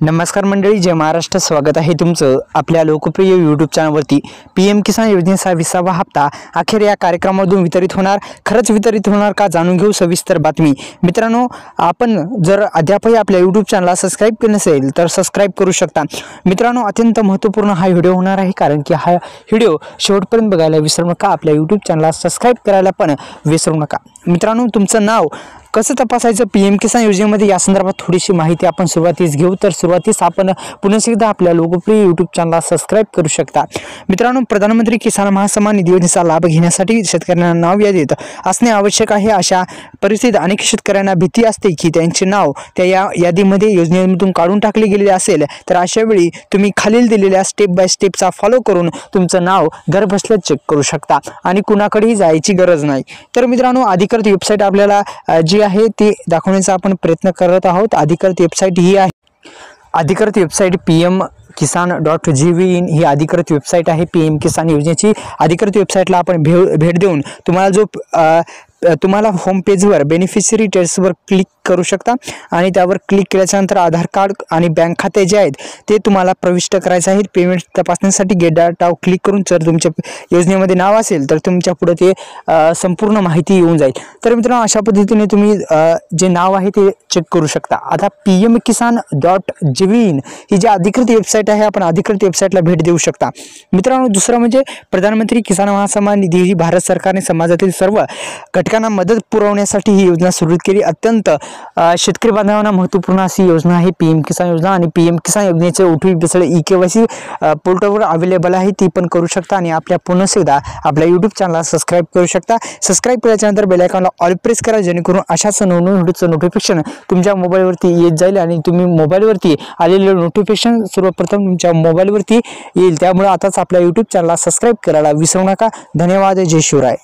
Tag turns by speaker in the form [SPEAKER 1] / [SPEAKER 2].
[SPEAKER 1] नमस्कार मंडळी, जय महाराष्ट्र. स्वागत आहे तुमचं आपल्या लोकप्रिय यूट्यूब चॅनलवरती. PM किसान योजनेचा 20वा हप्ता अखेर या कार्यक्रमामधून वितरित होणार. खरंच वितरित होणार का, जाणून घेऊ सविस्तर बातमी. मित्रांनो, आपण जर अद्यापही आपल्या यूट्यूब चॅनलला सबस्क्राईब केलं नसेल तर सबस्क्राईब करू शकता. मित्रांनो, अत्यंत महत्त्वपूर्ण हा व्हिडिओ होणार आहे, कारण की हा व्हिडिओ शेवटपर्यंत बघायला विसरू नका. आपल्या यूट्यूब चॅनलला सबस्क्राईब करायला पण विसरू नका. मित्रांनो, तुमचं नाव कसं तपासायचं PM किसान योजनेमध्ये या संदर्भात थोडीशी माहिती आपण सुरुवातीस घेऊ. तर सुरुवातीस आपण पुन्हा एकदा आपल्या लोकप्रिय यूट्यूब चॅनलला सबस्क्राईब करू शकता. मित्रांनो, प्रधानमंत्री किसान महासन्मान निधी योजनेचा लाभ घेण्यासाठी शेतकऱ्यांना नाव यादीत असणे आवश्यक आहे. अशा परिस्थितीत अनेक शेतकऱ्यांना भीती असते की त्यांचे नाव त्या यादीमध्ये योजनेमधून काढून टाकले गेले असेल. तर अशा वेळी तुम्ही खालील दिलेल्या स्टेप बाय स्टेपचा फॉलो करून तुमचं नाव घरबसल्या चेक करू शकता आणि कुणाकडेही जायची गरज नाही. तर मित्रांनो, अधिकृत वेबसाईट आपल्याला जी आहे ती दाखवण्याचा आपण प्रयत्न करत आहोत. अधिकृत वेबसाईट ही आहे. अधिकृत वेबसाईट pmkisan.gov.in ही अधिकृत वेबसाईट आहे PM किसान योजनेची. अधिकृत वेबसाईटला आपण भेट देऊन तुम्हाला होम पेजवर बेनिफिशरी डिटेल्सवर क्लिक करू शकता आणि त्यावर क्लिक केल्यानंतर आधार कार्ड आणि बँक खाते जे आहेत ते तुम्हाला प्रविष्ट करायचे आहेत. पेमेंट तपासण्यासाठी गेट डाटा क्लिक करून जर तुमच्या योजनेमध्ये नाव असेल तर तुमच्या पुढे ते संपूर्ण माहिती येऊन जाईल. तर मित्रांनो, अशा पद्धतीने तुम्ही जे नाव आहे ते चेक करू शकता. आता pmkisan.gov.in ही जी अधिकृत वेबसाईट आहे, आपण अधिकृत वेबसाईटला भेट देऊ शकता. मित्रांनो, दुसरं म्हणजे प्रधानमंत्री किसान महासन्मान निधी ही भारत सरकारने समाजातील सर्व घटकांना मदत पुरवण्यासाठी ही योजना सुरू केली. अत्यंत शेतकरी बांधवांना महत्त्वपूर्ण अशी योजना आहे PM किसान योजना. आणि PM किसान योजनेचे OTP eKYC पोर्टलवर अवेलेबल आहे, ती पण करू शकता. आणि आपल्या पुन्हा एकदा आपल्या यूट्यूब चॅनलला सबस्क्राईब करू शकता. सबस्क्राईब केल्यानंतर बेल आयकॉनला ऑल प्रेस करा, जेणेकरून अशाच नवीन व्हिडिओचं नोटिफिकेशन तुमच्या मोबाईलवरती येत जाईल आणि तुम्ही मोबाईलवरती आलेले नोटिफिकेशन सर्वप्रथम तुमच्या मोबाईलवरती येईल. त्यामुळे आताच आपल्या यूट्यूब चॅनलला सबस्क्राईब करायला विसरू नका. धन्यवाद. जय शिवराय.